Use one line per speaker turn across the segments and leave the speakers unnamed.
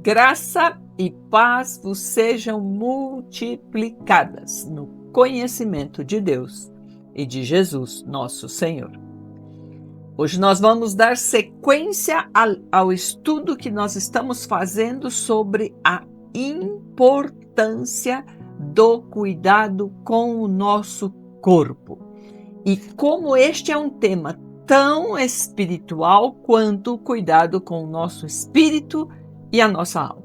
Graça e paz vos sejam multiplicadas no conhecimento de Deus e de Jesus, nosso Senhor. Hoje nós vamos dar sequência ao estudo que nós estamos fazendo sobre a importância do cuidado com o nosso corpo. E como este é um tema tão espiritual quanto o cuidado com o nosso espírito e a nossa alma.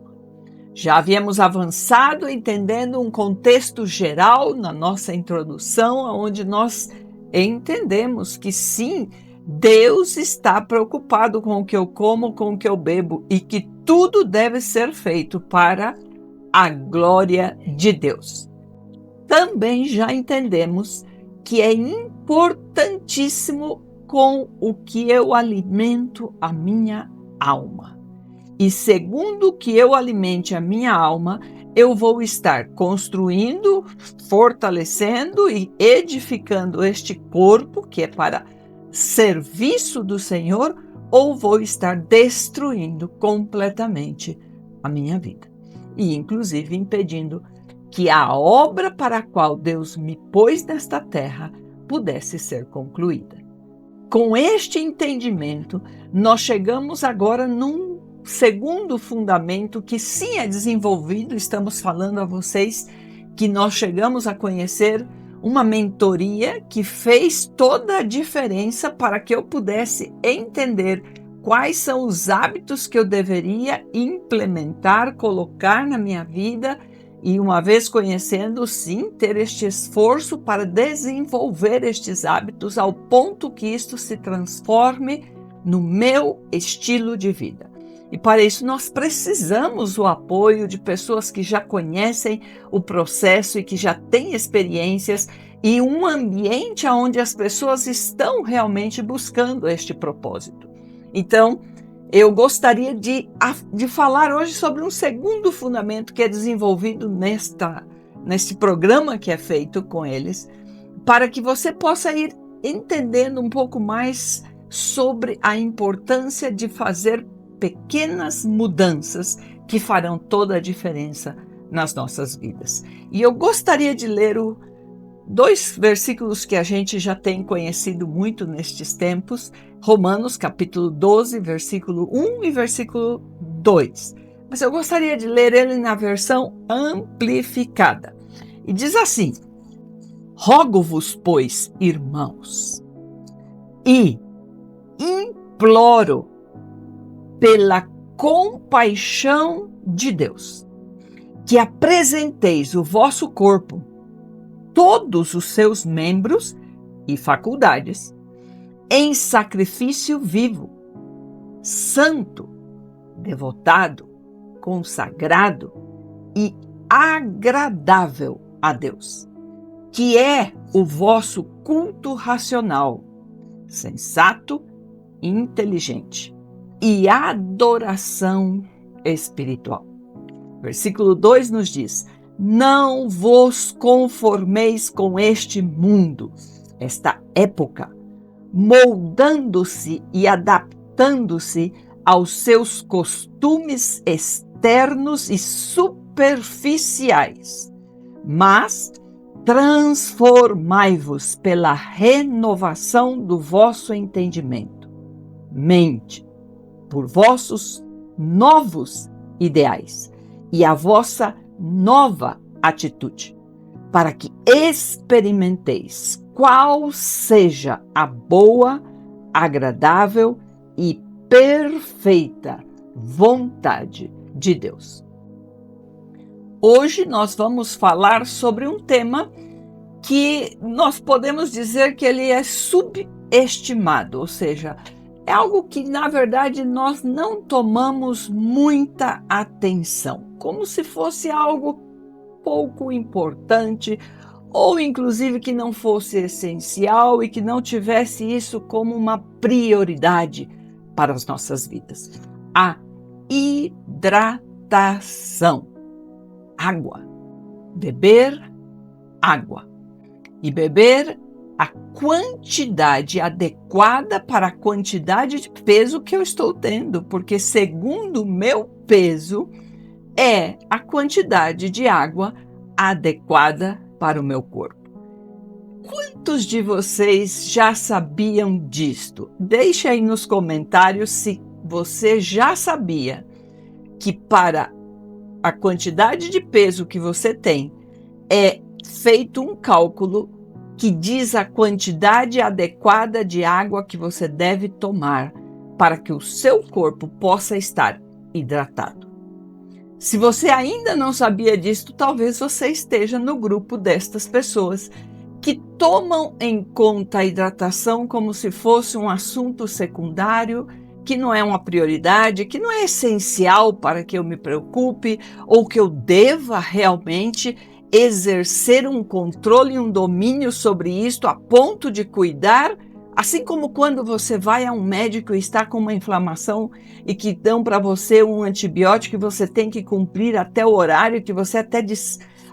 Já havíamos avançado entendendo um contexto geral na nossa introdução, onde nós entendemos que sim, Deus está preocupado com o que eu como, com o que eu bebo e que tudo deve ser feito para a glória de Deus. Também já entendemos que é importantíssimo com o que eu alimento a minha alma. E segundo o que eu alimente a minha alma, eu vou estar construindo, fortalecendo e edificando este corpo, que é para serviço do Senhor, ou vou estar destruindo completamente a minha vida. E inclusive impedindo que a obra para a qual Deus me pôs nesta terra pudesse ser concluída. Com este entendimento, nós chegamos agora num segundo fundamento que sim é desenvolvido. Estamos falando a vocês que nós chegamos a conhecer uma mentoria que fez toda a diferença para que eu pudesse entender quais são os hábitos que eu deveria implementar, colocar na minha vida e, uma vez conhecendo, sim, ter este esforço para desenvolver estes hábitos ao ponto que isto se transforme no meu estilo de vida. E para isso nós precisamos o apoio de pessoas que já conhecem o processo e que já têm experiências e um ambiente onde as pessoas estão realmente buscando este propósito. Então, eu gostaria de falar hoje sobre um segundo fundamento que é desenvolvido neste programa que é feito com eles, para que você possa ir entendendo um pouco mais sobre a importância de fazer pequenas mudanças que farão toda a diferença nas nossas vidas. E eu gostaria de ler dois versículos que a gente já tem conhecido muito nestes tempos, Romanos capítulo 12, versículo 1 e versículo 2. Mas eu gostaria de ler ele na versão amplificada. E diz assim: rogo-vos, pois, irmãos, e imploro pela compaixão de Deus, que apresenteis o vosso corpo, todos os seus membros e faculdades, em sacrifício vivo, santo, devotado, consagrado e agradável a Deus, que é o vosso culto racional, sensato e inteligente, e adoração espiritual. Versículo 2 nos diz: não vos conformeis com este mundo, esta época, moldando-se e adaptando-se aos seus costumes externos e superficiais, mas transformai-vos pela renovação do vosso entendimento. Mente por vossos novos ideais e a vossa nova atitude, para que experimenteis qual seja a boa, agradável e perfeita vontade de Deus. Hoje nós vamos falar sobre um tema que nós podemos dizer que ele é subestimado, ou seja, é algo que, na verdade, nós não tomamos muita atenção, como se fosse algo pouco importante, ou inclusive que não fosse essencial e que não tivesse isso como uma prioridade para as nossas vidas. A hidratação. Água. Beber água. E beber a quantidade adequada para a quantidade de peso que eu estou tendo, porque segundo o meu peso, é a quantidade de água adequada para o meu corpo. Quantos de vocês já sabiam disto? Deixe aí nos comentários se você já sabia que para a quantidade de peso que você tem é feito um cálculo que diz a quantidade adequada de água que você deve tomar para que o seu corpo possa estar hidratado. Se você ainda não sabia disto, talvez você esteja no grupo destas pessoas que tomam em conta a hidratação como se fosse um assunto secundário, que não é uma prioridade, que não é essencial para que eu me preocupe ou que eu deva realmente exercer um controle e um domínio sobre isto a ponto de cuidar, assim como quando você vai a um médico e está com uma inflamação e que dão para você um antibiótico que você tem que cumprir até o horário, que você até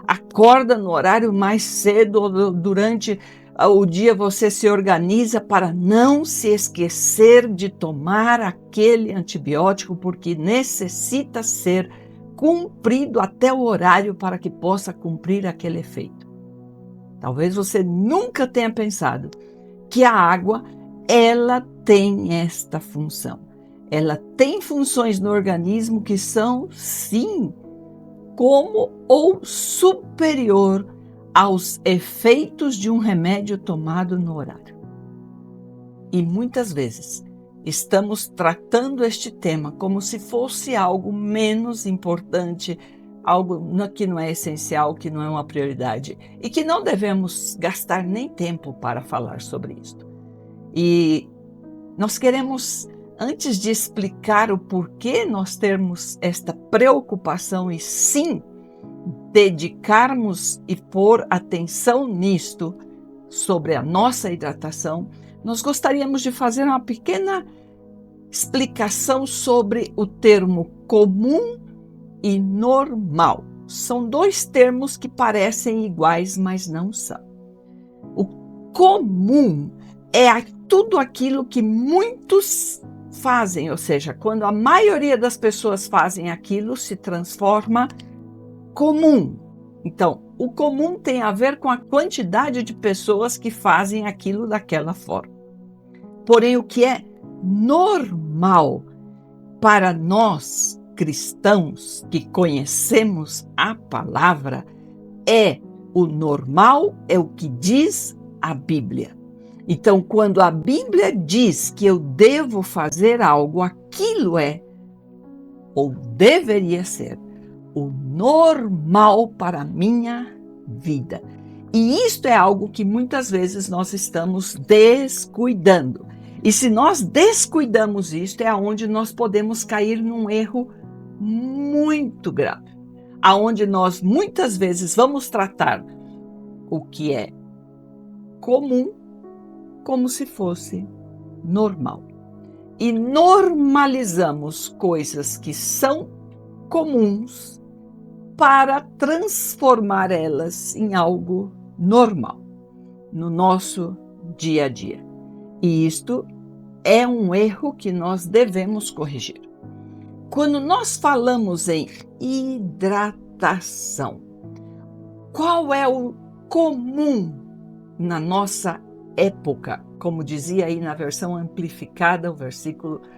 acorda no horário mais cedo ou durante o dia você se organiza para não se esquecer de tomar aquele antibiótico porque necessita ser cumprido até o horário para que possa cumprir aquele efeito. Talvez você nunca tenha pensado que a água, ela tem esta função. Ela tem funções no organismo que são, sim, como ou superior aos efeitos de um remédio tomado no horário. E muitas vezes estamos tratando este tema como se fosse algo menos importante, algo que não é essencial, que não é uma prioridade e que não devemos gastar nem tempo para falar sobre isso. E nós queremos, antes de explicar o porquê nós termos esta preocupação e sim dedicarmos e pôr atenção nisto sobre a nossa hidratação, nós gostaríamos de fazer uma pequena explicação sobre o termo comum e normal. São dois termos que parecem iguais, mas não são. O comum é tudo aquilo que muitos fazem, ou seja, quando a maioria das pessoas fazem aquilo, se transforma comum. Então, o comum tem a ver com a quantidade de pessoas que fazem aquilo daquela forma. Porém, o que é normal para nós cristãos que conhecemos a palavra é o normal, é o que diz a Bíblia. Então, quando a Bíblia diz que eu devo fazer algo, aquilo é, ou deveria ser, o normal para a minha vida. E isto é algo que muitas vezes nós estamos descuidando. E se nós descuidamos isto, é onde nós podemos cair num erro muito grave. Aonde nós muitas vezes vamos tratar o que é comum como se fosse normal. E normalizamos coisas que são comuns para transformar elas em algo normal no nosso dia a dia. E isto é um erro que nós devemos corrigir. Quando nós falamos em hidratação, qual é o comum na nossa época? Como dizia aí na versão amplificada,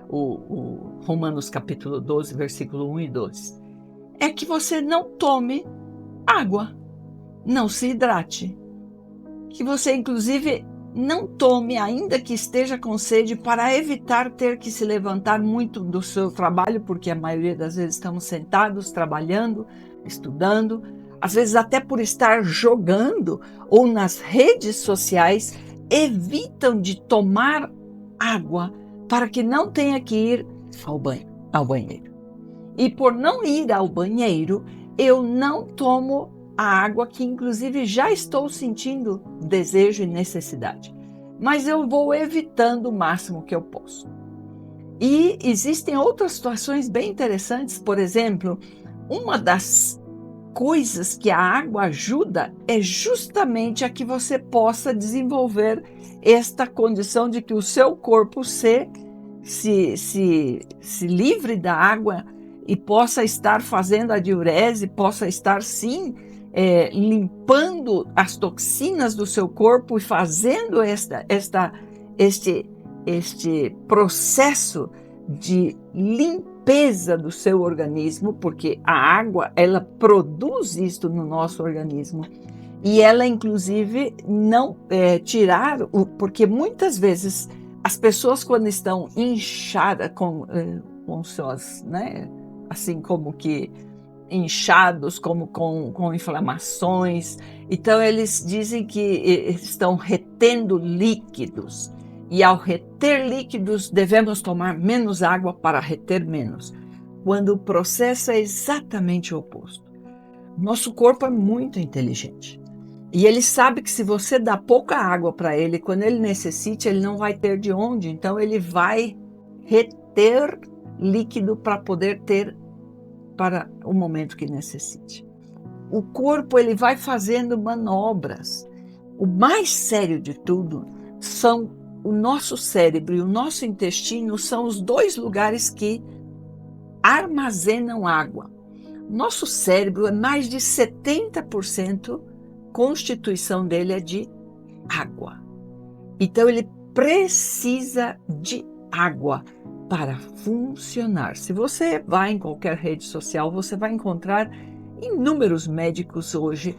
o Romanos capítulo 12, versículo 1 e 2. É que você não tome água, não se hidrate. Que você, inclusive, não tome, ainda que esteja com sede, para evitar ter que se levantar muito do seu trabalho, porque a maioria das vezes estamos sentados, trabalhando, estudando, às vezes até por estar jogando ou nas redes sociais, evitam de tomar água para que não tenha que ir ao banheiro. E por não ir ao banheiro, eu não tomo a água que inclusive já estou sentindo desejo e necessidade. Mas eu vou evitando o máximo que eu posso. E existem outras situações bem interessantes. Por exemplo, uma das coisas que a água ajuda é justamente a que você possa desenvolver esta condição de que o seu corpo se livre da água e possa estar fazendo a diurese, possa estar sim limpando as toxinas do seu corpo e fazendo este processo de limpeza do seu organismo, porque a água, ela produz isto no nosso organismo. E ela, inclusive, não tirar, porque muitas vezes as pessoas, quando estão inchadas com suas, né, assim como que inchados, como com inflamações, então eles dizem que estão retendo líquidos. E ao reter líquidos, devemos tomar menos água para reter menos, quando o processo é exatamente o oposto. Nosso corpo é muito inteligente. E ele sabe que se você dá pouca água para ele, quando ele necessite, ele não vai ter de onde. Então ele vai reter líquido para poder ter para o momento que necessite. O corpo, ele vai fazendo manobras. O mais sério de tudo são o nosso cérebro e o nosso intestino, são os dois lugares que armazenam água. Nosso cérebro é mais de 70%, constituição dele é de água. Então ele precisa de água para funcionar. Se você vai em qualquer rede social, você vai encontrar inúmeros médicos hoje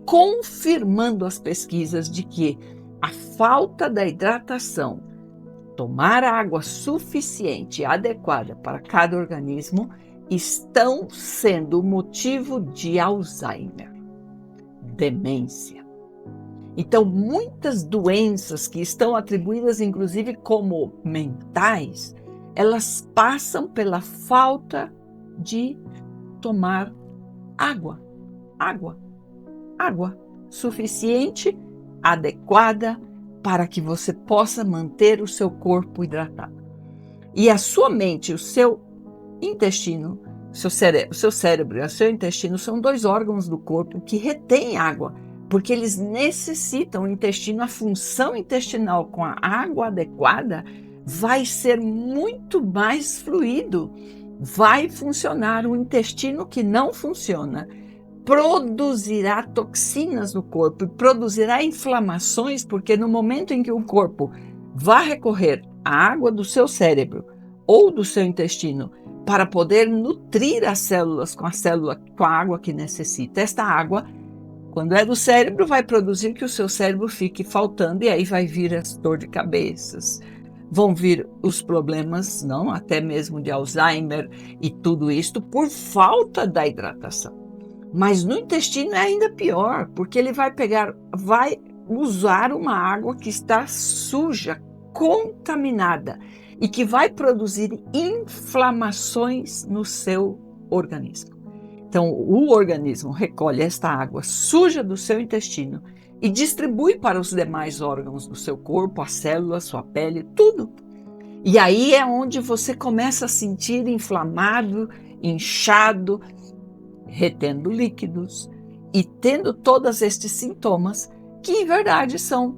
confirmando as pesquisas de que a falta da hidratação, tomar água suficiente e adequada para cada organismo, estão sendo motivo de Alzheimer, demência. Então, muitas doenças que estão atribuídas, inclusive, como mentais, elas passam pela falta de tomar água suficiente, adequada, para que você possa manter o seu corpo hidratado. E a sua mente, o seu intestino, o seu cérebro e o seu intestino são dois órgãos do corpo que retêm água, porque eles necessitam, o intestino, a função intestinal com a água adequada vai ser muito mais fluido, vai funcionar. O intestino que não funciona produzirá toxinas no corpo, produzirá inflamações, porque no momento em que o corpo vai recorrer à água do seu cérebro ou do seu intestino para poder nutrir as células com a água que necessita, esta água, quando é do cérebro, vai produzir que o seu cérebro fique faltando, e aí vai vir as dor de cabeças, vão vir os problemas, não, até mesmo de Alzheimer e tudo isto por falta da hidratação. Mas no intestino é ainda pior, porque ele vai usar uma água que está suja, contaminada, e que vai produzir inflamações no seu organismo. Então, o organismo recolhe esta água suja do seu intestino e distribui para os demais órgãos do seu corpo, as células, sua pele, tudo. E aí é onde você começa a sentir inflamado, inchado, retendo líquidos e tendo todos estes sintomas que, em verdade, são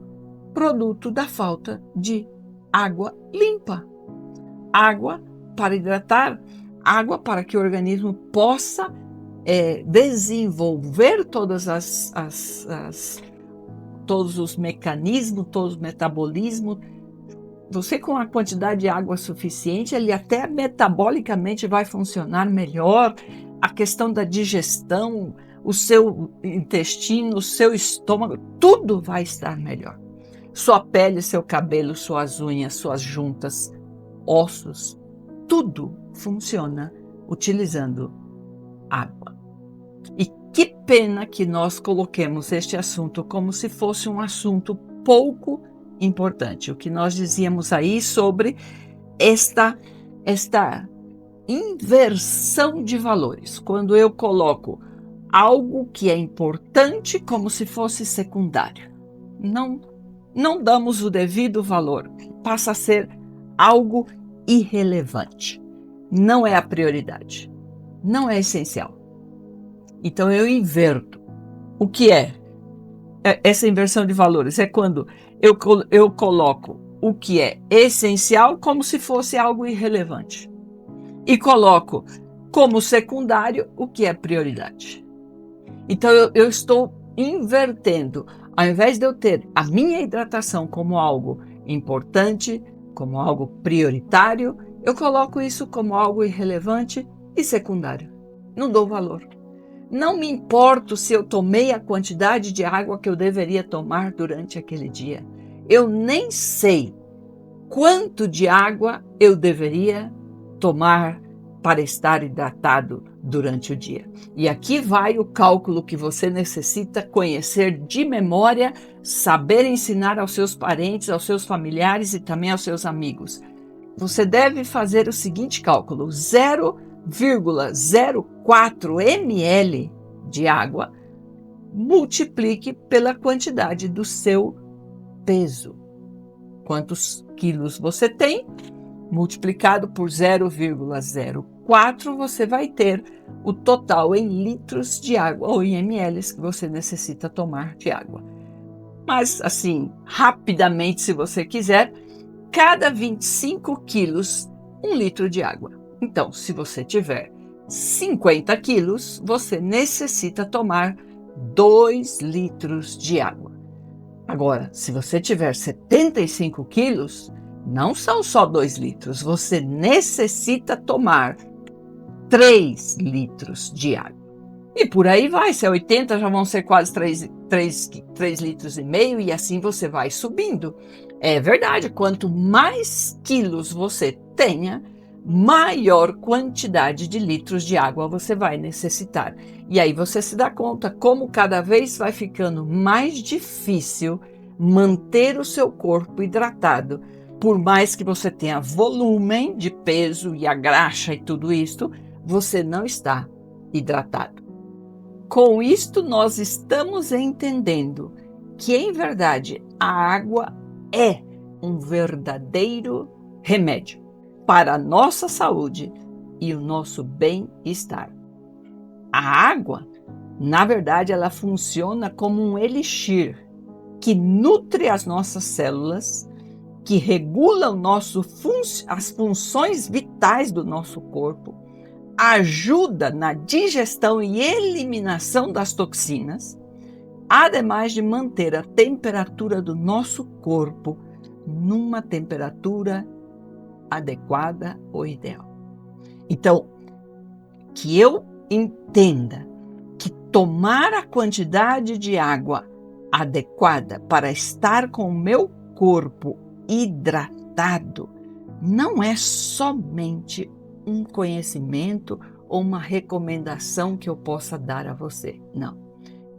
produto da falta de água limpa. Água para hidratar, água para que o organismo possa desenvolver todos os mecanismos, todos os metabolismos. Você, com a quantidade de água suficiente, ele até metabolicamente vai funcionar melhor. A questão da digestão, o seu intestino, o seu estômago, tudo vai estar melhor. Sua pele, seu cabelo, suas unhas, suas juntas, ossos, tudo funciona utilizando água. E que pena que nós coloquemos este assunto como se fosse um assunto pouco importante. O que nós dizíamos aí sobre esta inversão de valores. Quando eu coloco algo que é importante como se fosse secundário. Não damos o devido valor. Passa a ser algo irrelevante. Não é a prioridade. Não é essencial. Então eu inverto. O que é essa inversão de valores? É quando eu coloco o que é essencial como se fosse algo irrelevante. E coloco como secundário o que é prioridade. Então eu estou invertendo. Ao invés de eu ter a minha hidratação como algo importante, como algo prioritário, eu coloco isso como algo irrelevante e secundário. Não dou valor. Não me importo se eu tomei a quantidade de água que eu deveria tomar durante aquele dia. Eu nem sei quanto de água eu deveria tomar para estar hidratado durante o dia. E aqui vai o cálculo que você necessita conhecer de memória, saber ensinar aos seus parentes, aos seus familiares e também aos seus amigos. Você deve fazer o seguinte cálculo: 0,04 ml de água multiplique pela quantidade do seu peso. Quantos quilos você tem? Multiplicado por 0,04, você vai ter o total em litros de água ou em ml que você necessita tomar de água. Mas, assim, rapidamente, se você quiser, cada 25 quilos, 1 litro de água. Então, se você tiver 50 quilos, você necessita tomar 2 litros de água. Agora, se você tiver 75 quilos, não são só 2 litros, você necessita tomar 3 litros de água. E por aí vai, se é 80 já vão ser quase 3 litros e meio e assim você vai subindo. É verdade, quanto mais quilos você tenha, maior quantidade de litros de água você vai necessitar. E aí você se dá conta como cada vez vai ficando mais difícil manter o seu corpo hidratado. Por mais que você tenha volume de peso e a graxa e tudo isso, você não está hidratado. Com isto, nós estamos entendendo que, em verdade, a água é um verdadeiro remédio para a nossa saúde e o nosso bem-estar. A água, na verdade, ela funciona como um elixir que nutre as nossas células, que regula as funções vitais do nosso corpo, ajuda na digestão e eliminação das toxinas, ademais de manter a temperatura do nosso corpo numa temperatura adequada ou ideal. Então, que eu entenda que tomar a quantidade de água adequada para estar com o meu corpo hidratado não é somente um conhecimento ou uma recomendação que eu possa dar a você. Não.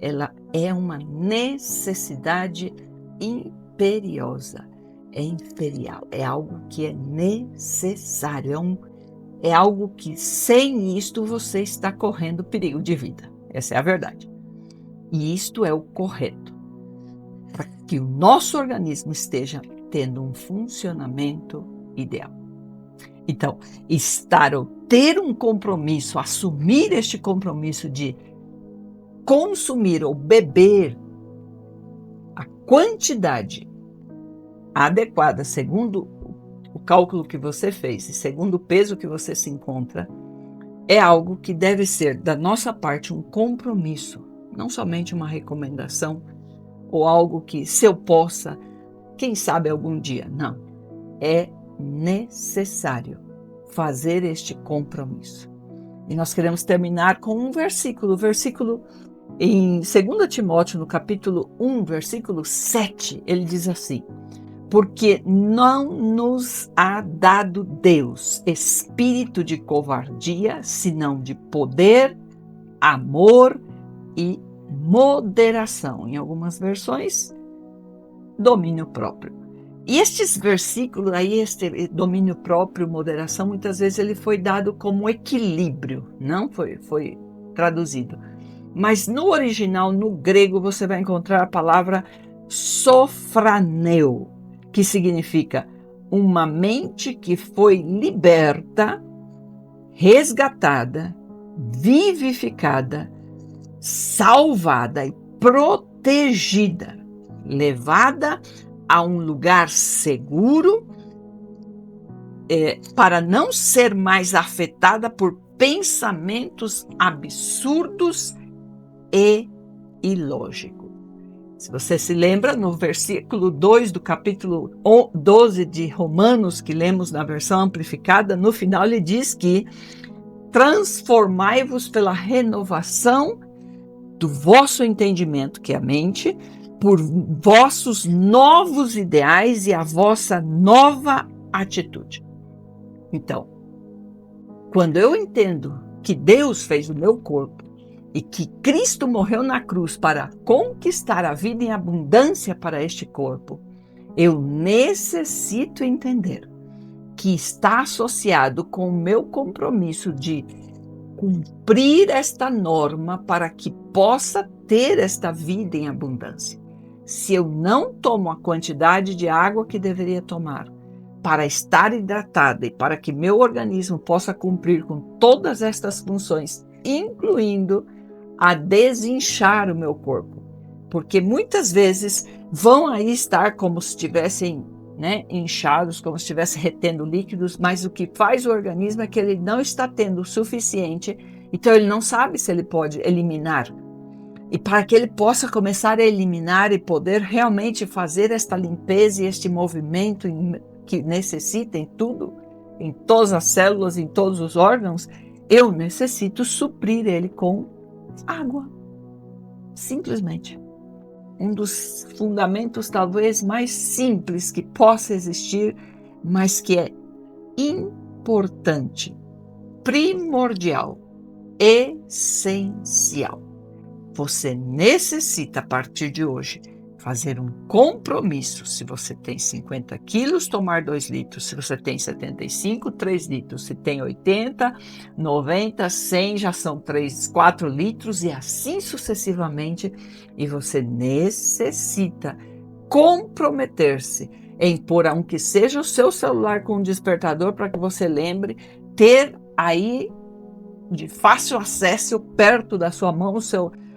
Ela é uma necessidade imperiosa. É imperial. É algo que é necessário. É algo que sem isto você está correndo perigo de vida. Essa é a verdade. E isto é o correto. Para que o nosso organismo esteja tendo um funcionamento ideal. Então, estar ou ter um compromisso, assumir este compromisso de consumir ou beber a quantidade adequada, segundo o cálculo que você fez e segundo o peso que você se encontra, é algo que deve ser da nossa parte um compromisso, não somente uma recomendação ou algo que, se eu possa, quem sabe algum dia. Não, é necessário fazer este compromisso. E nós queremos terminar com um versículo em 2 Timóteo, no capítulo 1, versículo 7, ele diz assim: porque não nos há dado Deus espírito de covardia, senão de poder, amor e moderação. Em algumas versões, domínio próprio. E estes versículos aí, este domínio próprio, moderação, muitas vezes ele foi dado como equilíbrio, não foi traduzido. Mas no original, no grego, você vai encontrar a palavra sofraneu, que significa uma mente que foi liberta, resgatada, vivificada, salvada e protegida, levada a um lugar seguro, para não ser mais afetada por pensamentos absurdos e ilógicos. Se você se lembra, no versículo 2 do capítulo 12 de Romanos, que lemos na versão amplificada, no final ele diz que transformai-vos pela renovação do vosso entendimento, que é a mente, por vossos novos ideais e a vossa nova atitude. Então, quando eu entendo que Deus fez o meu corpo e que Cristo morreu na cruz para conquistar a vida em abundância para este corpo, eu necessito entender que está associado com o meu compromisso de cumprir esta norma para que possa ter esta vida em abundância. Se eu não tomo a quantidade de água que deveria tomar para estar hidratada e para que meu organismo possa cumprir com todas estas funções, incluindo a desinchar o meu corpo, porque muitas vezes vão aí estar como se estivessem inchados, como se estivesse retendo líquidos, mas o que faz o organismo é que ele não está tendo o suficiente, então ele não sabe se ele pode eliminar. E para que ele possa começar a eliminar e poder realmente fazer esta limpeza e este movimento que necessita em tudo, em todas as células, em todos os órgãos, eu necessito suprir ele com água. Simplesmente. Um dos fundamentos talvez mais simples que possa existir, mas que é importante, primordial, essencial. Você necessita, a partir de hoje, fazer um compromisso. Se você tem 50 quilos, tomar 2 litros. Se você tem 75, 3 litros. Se tem 80, 90, 100, já são 3, 4 litros e assim sucessivamente. E você necessita comprometer-se em pôr, aunque seja o seu celular com um despertador para que você lembre, ter aí de fácil acesso perto da sua mão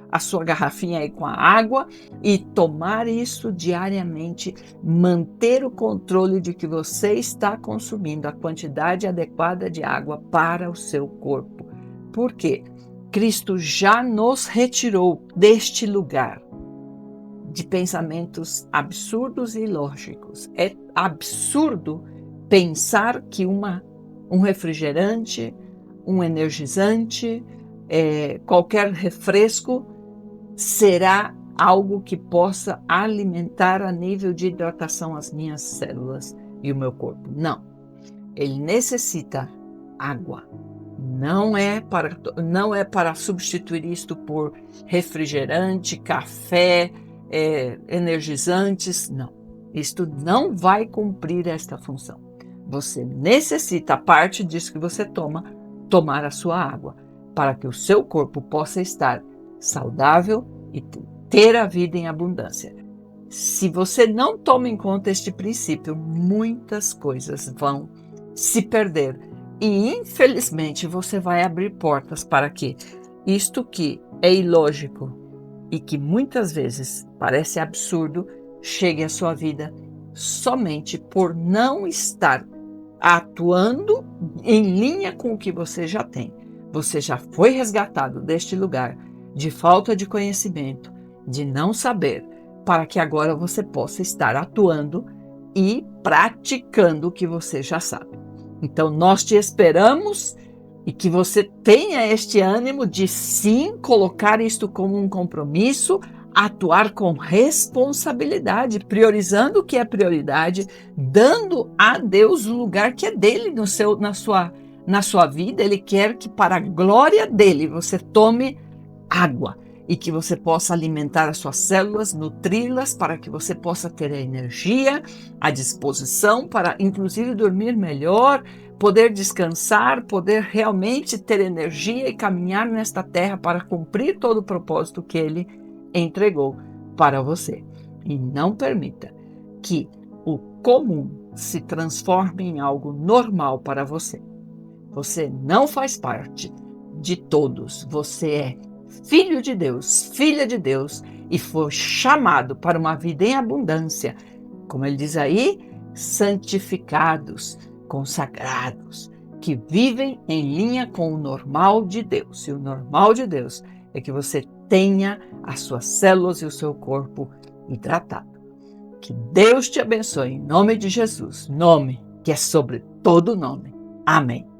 a sua garrafinha aí com a água e tomar isso diariamente, manter o controle de que você está consumindo a quantidade adequada de água para o seu corpo. Por quê? Cristo já nos retirou deste lugar de pensamentos absurdos e ilógicos. É absurdo pensar que um refrigerante, um energizante, qualquer refresco será algo que possa alimentar a nível de hidratação as minhas células e o meu corpo. Não. Ele necessita água. Não é para substituir isto por refrigerante, café, energizantes. Não. Isto não vai cumprir esta função. Você necessita, a parte disso que você tomar a sua água, para que o seu corpo possa estar saudável e ter a vida em abundância. Se você não toma em conta este princípio, muitas coisas vão se perder e, infelizmente, você vai abrir portas para que isto que é ilógico e que muitas vezes parece absurdo chegue à sua vida somente por não estar atuando em linha com o que você já tem. Você já foi resgatado deste lugar de falta de conhecimento, de não saber, para que agora você possa estar atuando e praticando o que você já sabe. Então, nós te esperamos e que você tenha este ânimo de sim colocar isto como um compromisso, atuar com responsabilidade, priorizando o que é prioridade, dando a Deus o lugar que é dele na sua vida. Ele quer que, para a glória dele, você tome água e que você possa alimentar as suas células, nutri-las, para que você possa ter a energia, a disposição para, inclusive, dormir melhor, poder descansar, poder realmente ter energia e caminhar nesta terra para cumprir todo o propósito que ele entregou para você. E não permita que o comum se transforme em algo normal para você. Você não faz parte de todos. Você é filho de Deus, filha de Deus, e foi chamado para uma vida em abundância. Como ele diz aí, santificados, consagrados, que vivem em linha com o normal de Deus. E o normal de Deus é que você tenha as suas células e o seu corpo hidratado. Que Deus te abençoe em nome de Jesus, nome que é sobre todo nome. Amém.